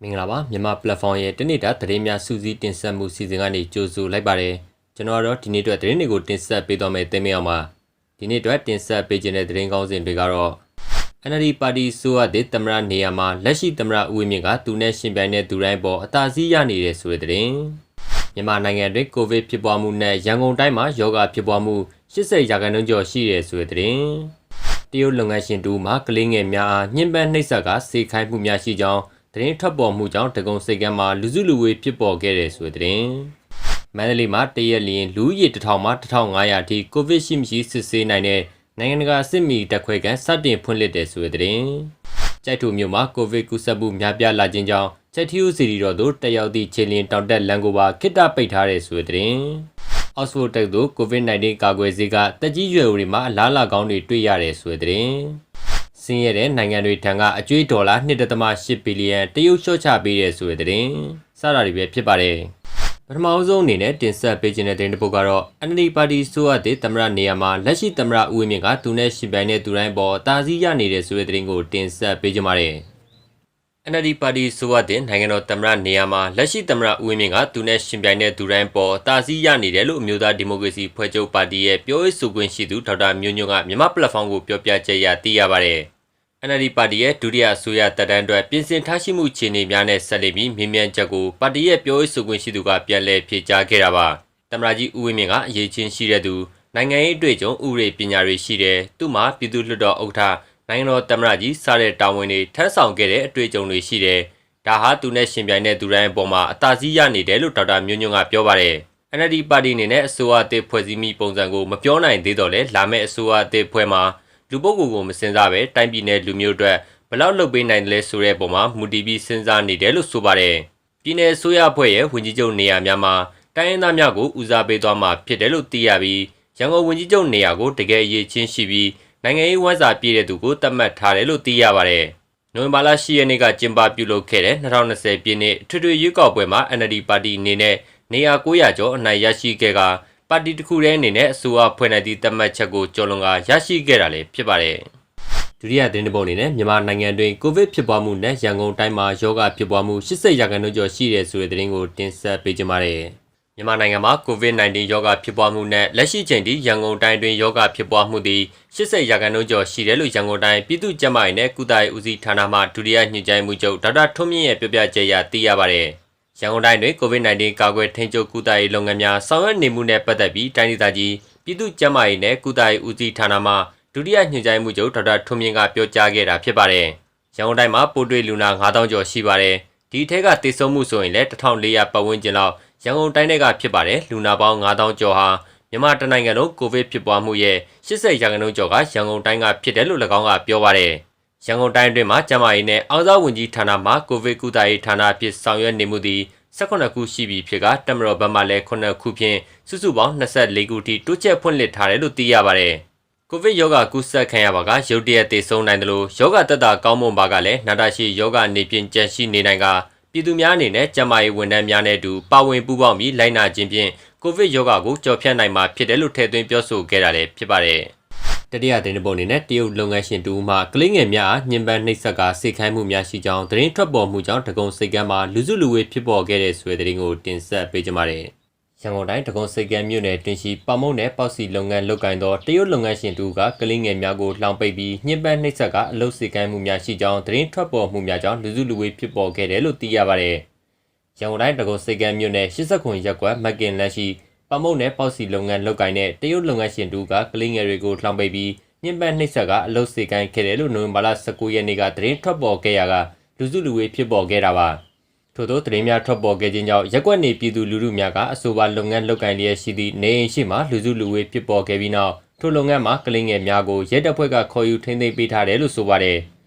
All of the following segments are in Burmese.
မင်္ဂလာပါမြန်မာ platform ရဲ့တနေ့တာသတင်းများစူးစီးတင်ဆက်မှုစီစဉ်ကနေကြိုဆိုလိုက်ပါတယ်ကျွန်တော်ကတော့ဒီနေ့အတွက်သတင်းတွေကိုတင်ဆက်ပေးသွားမယ်တင်ပြအောင်ပါဒီနေ့အတွက်တင်ဆက်ပေးခြင်းတဲ့သတင်းကောင်းစဉ်တွေကတော့ NLD ပါတီဆိုရတဲ့သမရနေရာမှာလက်ရှိသမရဦးဝင်းမြင့်ကသူနဲ့ရှင်ပြိုင်တဲ့သူတိုင်းပေါ်အသာစီးရနေတဲ့ဆိုတဲ့သတင်းမြန်မာနိုင်ငံတွင်ကိုဗစ်ဖြစ်ပွားမှုနဲ့ရန်ကုန်တိုင်းမှာယောဂဖြစ်ပွားမှု80%ကျော်ရှိတယ်ဆိုတဲ့သတင်းတရုတ်လုပ်ငန်းရှင်တူမှကလေးငယ်များအားညှဉ်းပန်းနှိပ်စက်ကစေခိုင်းမှုများရှိကြောင်းသတင်းထွက်ပေါ်မှုကြောင့်တကုံစိတ်ကမ်းမှာလူစုလူဝေးဖြစ်ပေါ်ခဲ့တဲ့ဆိုတဲ့သတင်းမန္တလေးမှာတရက်လျင်လူဦးရေ1000မှ1500အထိကိုဗစ်ရှိမရှိစစ်ဆေးနိုင်တဲ့နိုင်ငံတကာစစ်မီတက်ခွဲကန်စတင်ဖွင့်လှစ်တဲ့ဆိုတဲ့သတင်းကြိုက်ထူမြို့မှာကိုဗစ်ကူးစက်မှုများပြားလာခြင်းကြောင့်ချက်ထီဦးစီရီတော်တို့တက်ရောက်သည့်ခြေလျင်တောင်တက်လမ်းကိုပါခိတ္တပိတ်ထားတဲ့ဆိုတဲ့သတင်းအောက်စဖို့တက်သို့ကိုဗစ် -19 ကာကွယ်ဆေးကတက်ကြီးရွယ်တွေမှာအလားအလာကောင်းတွေတွေ့ရတယ်ဆိုတဲ့သတင်းဆင်းရဲတဲ့နိုင်ငံတွေထံကအကျွေးဒေါ်လာ 1.8 ဘီလီယံတရုတ်လျှော့ချပေးတဲ့ဆိုတဲ့သတင်းစတာတွေပဲဖြစ်ပါတယ်ပထမအဆုံးအနေနဲ့တင်ဆက်ပေးခြင်းတဲ့သတင်းတစ်ပုဒ်ကတော့ NLD ပါတီဆိုရတဲ့သမရနေရာမှာလက်ရှိသမရဦးဝင်းမြင့်ကသူနဲ့ရှင်ပြိုင်တဲ့သူတိုင်းပေါ်တာစည်းရနေတဲ့ဆိုတဲ့သတင်းကိုတင်ဆက်ပေးကြပါမယ်NLD ပါတီဆိုရတဲ့နိုင်ငံတော်သမရနေရာမှာလက်ရှိသမရဦးဝင်းမြင့်ကသူနဲ့ရှင်ပြိုင်တဲ့သူတိုင်းပေါ်တာစည်းရနေတယ်လို့အမျိုးသားဒီမိုကရေစီဖွဲ့ချုပ်ပါတီရဲ့ပြောရေးဆိုခွင့်ရှိသူဒေါက်တာမျိုးညွန့်ကမြန်မာ platform ကိုပြောပြချက်ရသိရပါတယ်NLD ပါတီရဲ့ဒုတိယအစိုးရတပ်တန်းအတွက်ပြင်ဆင်ထားရှိမှုခြေအနေများနဲ့ဆက်လက်ပြီးမြင်းမြန်ချက်ကိုပါတီရဲ့ပြောရေးဆိုခွင့်ရှိသူကပြန်လည်ဖြေကြားခဲ့တာပါ။သမ္မတကြီးဦးဝင်းမြင့်ကအရေးချင်းရှိတဲ့သူနိုင်ငံရေးအတွေ့အကြုံဥပဒေပညာတွေရှိတယ်။သူ့မှာပြည်သူ့လွှတ်တော်ဥက္ကဋ္ဌနိုင်ငံတော်သမ္မတကြီးစတဲ့တာဝန်တွေထမ်းဆောင်ခဲ့တဲ့အတွေ့အကြုံတွေရှိတယ်။ဒါဟာသူနဲ့ရှင်ပြိုင်တဲ့သူတိုင်းအပေါ်မှာအသာစီးရနေတယ်လို့ဒေါက်တာမျိုးညွန့်ကပြောပါတယ်။ NLD ပါတီအနေနဲ့အစိုးရအသစ်ဖွဲ့စည်းမှုပုံစံကိုမပြောနိုင်သေးတော့လဲလာမယ့်အစိုးရအသစ်ဖွဲ့မှာလူပုဂ္ဂိုလ်ကိုမစင်စားပဲတိုင်းပြည်နယ်လူမျိုးအတွက်ဘလောက်လုပ်ပေးနိုင်တယ်လဲဆိုတဲ့ပုံမှာမူတည်ပြီးစဉ်းစားနေတယ်လို့ဆိုပါတယ်။ပြည်내အစိုးရအဖွဲ့ရဲ့ဝန်ကြီးချုပ်နေရာများမှာတိုင်းရင်းသားများကိုဦးစားပေးသွားမှာဖြစ်တယ်လို့သိရပြီးရန်ကုန်ဝန်ကြီးချုပ်နေရာကိုတကယ်အရေးချင်းရှိပြီးနိုင်ငံရေးဝမ်းစာပြည့်တဲ့သူကိုသတ်မှတ်ထားတယ်လို့သိရပါတယ်။နိုဝင်ဘာလ10ရက်နေ့ကကျင်းပပြုလုပ်ခဲ့တဲ့2020ပြည့်နှစ်ထွေထွေရွေးကောက်ပွဲမှာ NLD ပါတီအနေနဲ့နေရာ900ကျော်အနိုင်ရရှိခဲ့ကပါတီတစ်ခုတည်းအနေနဲ့အစိုးရဖွဲ့နိုင်သည့်သတ်မှတ်ချက်ကိုကျော်လွန်ကရရှိခဲ့တာလည်းဖြစ်ပါတယ်။ဒုတိယသတင်းတစ်ပုဒ်အနေနဲ့မြန်မာနိုင်ငံတွင်ကိုဗစ်ဖြစ်ပွားမှုနဲ့ရန်ကုန်တိုင်းမှာယောဂဖြစ်ပွားမှု80%ကျော်ရှိတယ်ဆိုတဲ့သတင်းကိုတင်ဆက်ပေးကြပါမယ်။မြန်မာနိုင်ငံမှာကိုဗစ် -19 ယောဂဖြစ်ပွားမှုနဲ့လက်ရှိချိန်ထိရန်ကုန်တိုင်းတွင်ယောဂဖြစ်ပွားမှုသည်80%ကျော်ရှိတယ်လို့ရန်ကုန်တိုင်းပြည်သူ့ကျန်းမာရေးနဲ့ကုသရေးဦးစီးဌာနမှဒုတိယညွှန်ကြားရေးမှူးချုပ်ဒေါက်တာထွန်းမြင့်ရဲ့ပြောပြချက်အရသိရပါတယ်။ရန်ကုန်တိုင်းတွင် COVID-19 ကာကွယ်ထိန်းချုပ်ကုသရေးလုပ်ငန်းများဆောင်ရွက်နေမှုနဲ့ပတ်သက်ပြီးတိုင်းဒေသကြီးပြည်သူ့ကျန်းမာရေးနဲ့ကုသရေးဦးစီးဌာနမှဒုတိယညွှန်ကြားရေးမှူးချုပ်ဒေါက်တာထွန်းမြင့်ကပြောကြားခဲ့တာဖြစ်ပါတယ်။ရန်ကုန်တိုင်းမှာပိုးတွေ့လူနာ9000ကျော်ရှိပါတယ်။ဒီထက်ကသေဆုံးမှုဆိုရင်လည်း1400ပတ်ဝန်းကျင်လောက်ရန်ကုန်တိုင်းထဲကဖြစ်ပါတယ်။လူနာပေါင်း9000ကျော်ဟာမြန်မာတိုင်းနိုင်ငံလုံးကိုဗစ်ဖြစ်ပွားမှုရဲ့80%ကျော်ကရန်ကုန်တိုင်းကဖြစ်တယ်လို့၎င်းကပြောပါတယ်။ရန်ကုန်တိုင်းတွင်မှာကျန်းမာရေးနဲ့အောက်စားဝန်ကြီးဌာနမှကိုဗစ်ကုသရေးဌာနအဖြစ်ဆောင်ရွက်နေမှုသည်18ခုရှိပြီဖြစ်ကတမတော်ဘက်မှလည်း9ခုဖြင့်စုစုပေါင်း24ခုထိတိုးချက်ဖွင့်လှစ်ထားတယ်လို့သိရပါတယ်။ကိုဗစ်ရောဂါကူးစက်ခံရပါကရုတ်တရက်သေဆုံးနိုင်တယ်လို့ရောဂါသက်သာကောင်းမွန်ပါကလည်းနာတာရှိရောဂါနေပြင်ကျန်ရှိနေနိုင်ကပြည်သူများအနေနဲ့ကျန်းမာရေးဝန်ထမ်းများနဲ့အတူပါဝင်ပူးပေါင်းပြီးလိုက်နာခြင်းဖြင့်ကိုဗစ်ရောဂါကိုကျော်ဖြတ်နိုင်မှာဖြစ်တယ်လို့ထည့်သွင်းပြောဆိုခဲ့တာလည်းဖြစ်ပါတယ်။တတိယသတင်းပုံအနေနဲ့တရုတ်လုပ်ငန်းရှင်တူမှကလေးငယ်များအားညှဉ်းပန်းနှိပ်စက်ကစေခိုင်းမှုများရှိကြောင်းသတင်းထွက်ပေါ်မှုကြောင့်တကုံစိတ်ကမ်းမှာလူစုလူဝေးဖြစ်ပေါ်ခဲ့တဲ့ဆိုတဲ့သတင်းကိုတင်ဆက်ပေးကြပါမယ်။ရန်ကုန်တိုင်းတကုံစိတ်ကမ်းမြို့နယ်တွင်ရှိပေါမုံနဲ့ပေါက်စီလုပ်ငန်းလုပ်ကိုင်သောတရုတ်လုပ်ငန်းရှင်တူကကလေးငယ်များကိုလှောင်ပိတ်ပြီးညှဉ်းပန်းနှိပ်စက်ကအလုပ်စေခိုင်းမှုများရှိကြောင်းသတင်းထွက်ပေါ်မှုများကြောင့်လူစုလူဝေးဖြစ်ပေါ်ခဲ့တယ်လို့သိရပါတယ်။ရန်ကုန်တိုင်းတကုံစိတ်ကမ်းမြို့နယ်89ရပ်ကွက်မက်ကင်လမ်းရှိပမုံနဲ့ပေါက်စီလုပ်ငန်းလုပ်ကိုင်တဲ့တရုတ်လုပ်ငန်းရှင်တူကကလေးငယ်တွေကိုလှောင်ပိတ်ပြီးညှဉ်းပန်းနှိပ်စက်ကအလုပ်စေခိုင်းခဲ့တယ်လို့နိုဝင်ဘာလ19ရက်နေ့ကသတင်းထွက်ပေါ်ခဲ့ရာကလူစုလူဝေးဖြစ်ပေါ်ခဲ့တာပါထို့သောသတင်းများထွက်ပေါ်ခဲ့ခြင်းကြောင့်ရက်ကွက်နေပြည်သူလူထုများကအဆိုပါလုပ်ငန်းလုပ်ကိုင်လျက်ရှိသည့်နေအိမ်ရှိမှလူစုလူဝေးဖြစ်ပေါ်ခဲ့ပြီးနောက်ထိုလုပ်ငန်းမှာကလေးငယ်များကိုရဲတပ်ဖွဲ့ကခေါ်ယူထိန်းသိမ်းပေးထားတယ်လို့ဆိုပါတယ်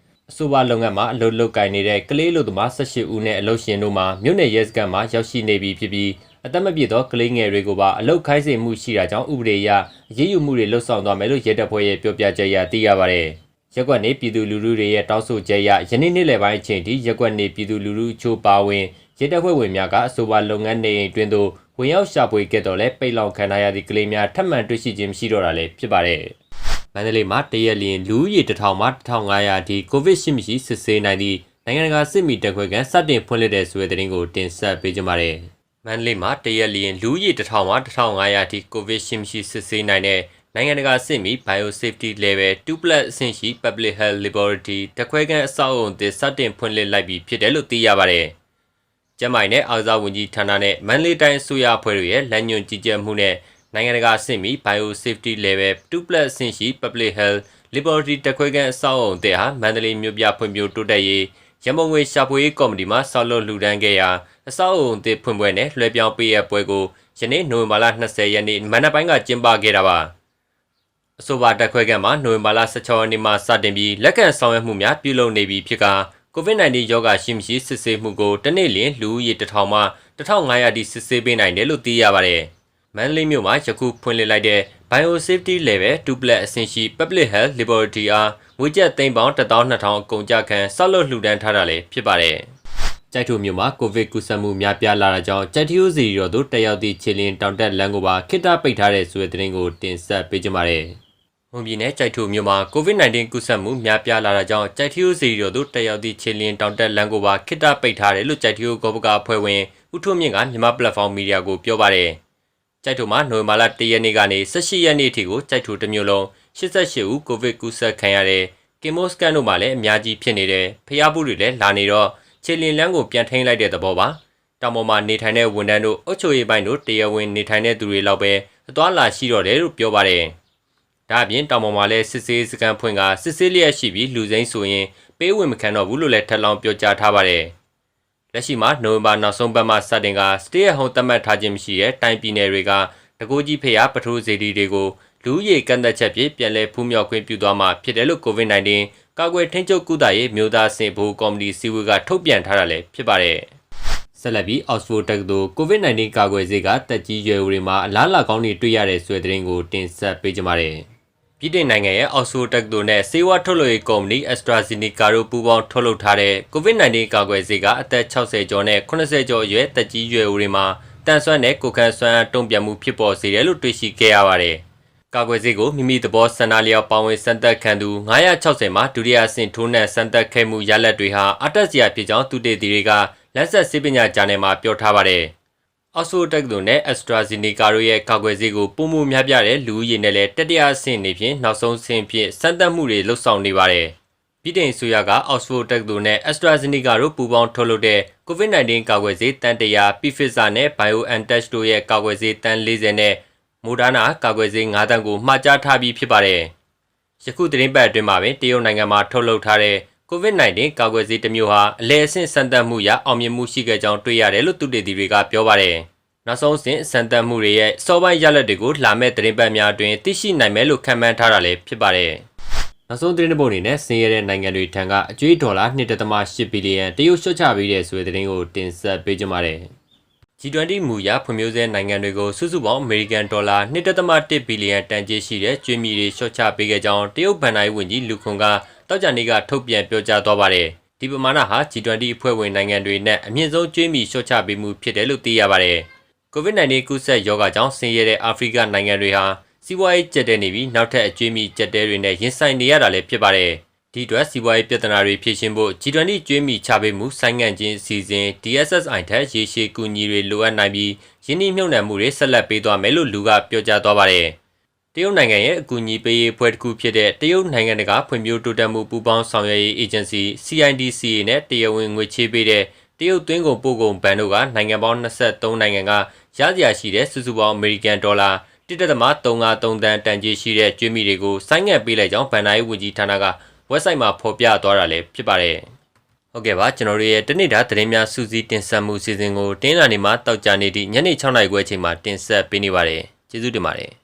အဆိုပါလုပ်ငန်းမှာအလုပ်လုပ်ကိုင်နေတဲ့ကလေးလူသမား18ဦးနဲ့အလုပ်ရှင်တို့မှာမြို့နယ်ရဲစခန်းမှာရောက်ရှိနေပြီဖြစ်ပြီးအသက်မပြည့်သောကလေးငယ်တွေကိုပါအလုတ်ခိုင်းစေမှုရှိတာကြောင့်ဥပဒေအရအရေးယူမှုတွေလှုပ်ဆောင်သွားမယ်လို့ရဲတပ်ဖွဲ့ရဲ့ပြောပြချက်အရသိရပါတယ်။ရက်ကွက်နေပြည်သူလူထုတွေရဲ့တောင်းဆိုချက်အရယနေ့နေ့လယ်ပိုင်းအချိန်ထိရက်ကွက်နေပြည်သူလူထုချို့ပါဝင်ရဲတပ်ဖွဲ့ဝင်များကအဆိုပါလုပ်ငန်းနေအိမ်တွင်သို့ဝင်ရောက်ရှာဖွေခဲ့တော့လဲပိတ်လောင်ခံထားရသည့်ကလေးများထပ်မံတွေ့ရှိခြင်းမရှိတော့တာလည်းဖြစ်ပါတယ်။မန္တလေးမှာတရက်လျင်လူဦးရေ1000မှ1500အထိကိုဗစ်ရှိမရှိစစ်ဆေးနိုင်သည့် နိုင်ငံတကာစစ်မီတက်ခွဲကန်စတင်ဖွင့်လှစ်တဲ့ဆိုတဲ့သတင်းကိုတင်ဆက်ပေးကြပါမယ်။မန္တလေးမှာတရက်လျင်လူဦးရေ1000မှ1500အထိကိုဗစ်ရှိမရှိစစ်ဆေးနိုင်တဲ့နိုင်ငံတကာစစ်မီ Biosafety Level 2+ အဆင့်ရှိ Public Health Laboratory တက်ခွဲကန်အဆောက်အုံသစ်စတင်ဖွင့်လှစ်လိုက်ပြီးဖြစ်တယ်လို့သိရပါတယ်။ကျန်းမာရေးနဲ့အားကစားဝန်ကြီးဌာနနဲ့မန္တလေးတိုင်းအစိုးရအဖွဲ့တို့ရဲ့လက်ညွှန်ကြီးကြပ်မှုနဲ့နိုင်ငံတကာစစ်မီ Biosafety Level 2+ အဆင့်ရှိ Public Health Laboratory တက်ခွဲကန်အဆောက်အုံသစ်ဟာမန္တလေးမြို့ပြဖွံ့ဖြိုးတိုးတက်ရေးရမုံငွေရှာဖွေရေးကော်မတီမှဆောက်လုပ်လှူဒန်းခဲ့ရာအဆောက်အုံသစ်ဖွင့်ပွဲနဲ့လွှဲပြောင်းပေးရပွဲကိုယနေ့နိုဝင်ဘာလ20ရက်နေ့မနက်ပိုင်းကကျင်းပခဲ့တာပါအဆိုပါတက်ခွဲကန်မှာနိုဝင်ဘာလ16ရက်နေ့မှစတင်ပြီးလက်ခံဆောင်ရွက်မှုများပြုလုပ်နေပြီဖြစ်ကာ COVID-19 ရောဂါရှိမရှိစစ်ဆေးမှုကိုတစ်နေ့လျှင်လူဦးရေ1000မှ1500တိစစ်ဆေးပေးနိုင်တယ်လို့သိရပါတယ်မန္တလေးမြို့မှာယခုဖွင့်လှစ်လိုက်တဲ့ Biosafety Level 2+ အဆင့်ရှိ Public Health Laboratory အားငွေကျပ်သိန်းပေါင်း12000အကုန်ကြခံဆောက်လုပ်လှူဒန်းထားတာလည်းဖြစ်ပါတယ်။ကြိုက်ထုမြို့မှာကိုဗစ်ကူးစက်မှုများပြားလာတာကြောင့်ကြိုက်ထီယိုစီရော်တို့တက်ရောက်သည့်ခြေလျင်တောင်တက်လမ်းကိုပါခိတ္တပိတ်ထားတဲ့ဆိုတဲ့သတင်းကိုတင်ဆက်ပေးကြပါမယ်။မွန်ပြည်နယ်ကြိုက်ထုမြို့မှာ COVID-19 ကူးစက်မှုများပြားလာတာကြောင့်ကြိုက်ထီယိုစီရော်တို့တက်ရောက်သည့်ခြေလျင်တောင်တက်လမ်းကိုပါခိတ္တပိတ်ထားတယ်လို့ကြိုက်ထီယိုကောပကအဖွဲ့ဝင်ဦးထွန်းမြင့်ကမြန်မာပလက်ဖောင်းမီဒီယာကိုပြောပါတယ်။ကြိုက်ထုမှာနိုဝင်ဘာလ1ရက်နေ့ကနေ18ရက်နေ့အထိကိုကြိုက်ထုတစ်မျိုးလုံး88ဦးကိုဗစ်ကူးစက်ခံရတဲ့ကင်မိုစကန်တို့မှလည်းအများကြီးဖြစ်နေတယ်ဖျားဘူးတွေလည်းလာနေတော့ခြေလင်လန်းကိုပြန်ထိန်းလိုက်တဲ့သဘောပါတောင်ပေါ်မှာနေထိုင်တဲ့ဝန်ထမ်းတို့အုပ်ချုပ်ရေးပိုင်းတို့တရားဝင်နေထိုင်တဲ့သူတွေလောက်ပဲအသွားလာရှိတော့တယ်လို့ပြောပါတယ်ဒါအပြင်တောင်ပေါ်မှာလည်းစစ်ဆေးစကန်ဖွင့်ကစစ်ဆေးလျက်ရှိပြီးလူစိမ်းဆိုရင်ပေးဝင်မခံတော့ဘူးလို့လည်းထပ်လောင်းပြောကြားထားပါတယ်လက်ရှိမှာနိုဝင်ဘာနောက်ဆုံးပတ်မှစတင်က Stay at Home သတ်မှတ်ထားခြင်းမရှိတဲ့တိုင်းပြည်နယ်တွေကတကိုးကြီးဖျားပထိုးစေတီတွေကိုလူဦးရေကန့်သက်ချက်ဖြင့်ပြန်လည်ဖူးမြောက်ခွင့်ပြုသွားမှာဖြစ်တယ်လို့ COVID-19 ကာကွယ်ထိန်းချုပ်ကုသရေးမြို့သားစင်ဘိုကော်မတီစီဝေကထုတ်ပြန်ထားတာလည်းဖြစ်ပါတယ်။ဆက်လက်ပြီး Oxford တက္ကသိုလ် COVID-19 ကာကွယ်ဆေးကတက်ကြီးရွယ်ဦးတွေမှာအလားအလာကောင်းတွေတွေ့ရတဲ့ဆွေသတင်းကိုတင်ဆက်ပေးကြပါမယ်။ပြည်ထောင်နိုင်ငံရဲ့ Oxford တက္ကသိုလ်နဲ့ဆေးဝါးထုတ်လုပ်ရေးကုမ္ပဏီ AstraZeneca တို့ပူးပေါင်းထုတ်လုပ်ထားတဲ့ COVID-19 ကာကွယ်ဆေးကအသက်60ကျော်နဲ့80ကျော်အရွယ်တက်ကြီးရွယ်ဦးတွေမှာတန်ဆွမ်းတဲ့ကိုယ်ခံစွမ်းအားတုံ့ပြန်မှုဖြစ်ပေါ်စေတယ်လို့တွေ့ရှိခဲ့ရပါတယ်။ကာကွယ်ဆေးကိုမိမိသဘောဆန္ဒလျောက်ပါဝင်စမ်းသပ်ခံသူ960မှာဒုတိယအဆင့်ထိုးနှံစမ်းသပ်ခဲ့မှုရလဒ်တွေဟာအတက်စရာဖြစ်ကြောင်းသူတေသီတွေကလက်ဆက်ဆေးပညာဂျာနယ်မှာပြောထားပါတယ်။ Oxford တက္ကသိုလ်နဲ့ AstraZeneca တို့ရဲ့ကာကွယ်ဆေးကိုပုံမှုများပြတဲ့လူဦးရေနဲ့လည်းတတိယအဆင့်နေဖြင့်နောက်ဆုံးဆင့်ဖြင့်စမ်းသပ်မှုတွေလှုပ်ဆောင်နေပါတယ်။ပြည်ထောင်စုရက Oxford တက္ကသိုလ်နဲ့ AstraZeneca တို့ပူးပေါင်းထုတ်လုပ်တဲ့ COVID-19 ကာကွယ်ဆေးတန်100 Pfizer နဲ့ BioNTech တို့ရဲ့ကာကွယ်ဆေးတန်40နဲ့မိုဒါနာကာကွယ်ဆေး9တန်းကိုမှာကြားထားပြီးဖြစ်ပါတယ်။ယခုသတင်းပတ်အတွင်းမှာပင်တရုတ်နိုင်ငံမှာထုတ်လုပ်ထားတဲ့ COVID-19 ကာကွယ်ဆေးတစ်မျိုးဟာအလဲအဆင့်စမ်းသပ်မှုရအောင်မြင်မှုရှိခဲ့ကြောင်းတွေ့ရတယ်လို့သူတေသီတွေကပြောပါတယ်။နောက်ဆုံးဆင့်စမ်းသပ်မှုတွေရဲ့စောပိုင်းရလဒ်တွေကိုလာမယ့်သတင်းပတ်များအတွင်းသိရှိနိုင်မယ်လို့ခန့်မှန်းထားတာလည်းဖြစ်ပါတယ်။နောက်ဆုံးသတင်းတစ်ပုဒ်အနေနဲ့ဆင်းရဲတဲ့နိုင်ငံတွေထံကအကျွေးဒေါ်လာ1.8ဘီလီယံတရုတ်လျှော့ချပေးတဲ့ဆိုတဲ့သတင်းကိုတင်ဆက်ပေးကြပါမယ်။ G20 မူရဖွံ့ဖြိုးဆဲနိုင်ငံတွေကိုစုစုပေါင်းအမေရိကန်ဒေါ်လာ1.1ဘီလီယံတန်ကြေးရှိတဲ့ကျွေးမြီတွေလျှော့ချပေးခဲ့ကြောင်းတရုတ်ဘဏ္ဍာရေးဝန်ကြီးလူခွန်ကတောက်ကြနေ့ကထုတ်ပြန်ပြောကြားသွားပါတယ်။ဒီပမာဏဟာ G20 အဖွဲ့ဝင်နိုင်ငံတွေနဲ့အမြင့်ဆုံးကျွေးမြီလျှော့ချပေးမှုဖြစ်တယ်လို့သိရပါတယ်။ COVID-19 ကူးစက်ရောဂါကြောင့်ဆင်းရဲတဲ့အာဖရိကနိုင်ငံတွေဟာစီးပွားရေးကျပ်တဲနေပြီးနောက်ထပ်အကျွေးမြီကျပ်တဲတွေနဲ့ရင်ဆိုင်နေရတာလည်းဖြစ်ပါတယ်။ဒီအတွက်စီးပွားရေးပြဿနာတွေဖြေရှင်းဖို့ G20 ကျွေးမြီချပေးမှုဆိုင်းငံ့ခြင်းအစီအစဉ် DSSI ထက်ရေရှည်ကူညီတွေလိုအပ်နိုင်ပြီးယင်းနှိမ့်မြုပ်နှံမှုတွေဆက်လက်ပေးသွားမယ်လို့လူကပြောကြားသွားပါတယ်။တရုတ်နိုင်ငံရဲ့အကူအညီပေးရေးအဖွဲ့တစ်ခုဖြစ်တဲ့တရုတ်နိုင်ငံတကာဖွံ့ဖြိုးတိုးတက်မှုပူးပေါင်းဆောင်ရွက်ရေးအေဂျင်စီ CIDCA နဲ့တရားဝင်ငွေချေးပေးတဲ့တရုတ်သွင်းကုန်ပို့ကုန်ဘဏ်တို့ကနိုင်ငံပေါင်း23နိုင်ငံကရစရာရှိတဲ့စုစုပေါင်းအမေရိကန်ဒေါ်လာ1.353တန်တန်ကြေးရှိတဲ့ကျွေးမြီတွေကိုဆိုင်းငံ့ပေးလိုက်ကြောင်းဘဏ္ဍာရေးဝန်ကြီးဌာနကwebsite မှာဖော်ပြသွားတာလည်းဖြစ်ပါတယ်။ဟုတ်ကဲ့ပါကျွန်တော်တို့ရဲ့တနေ့တာသတင်းများစူးစီးတင်ဆက်မှုစီစဉ်ကိုတင်းလာနေမှာတောက်ကြနေသည့်ညနေ6:00နာရီခွဲအချိန်မှာတင်ဆက်ပေးနေပါတယ်။ကျေးဇူးတင်ပါတယ်။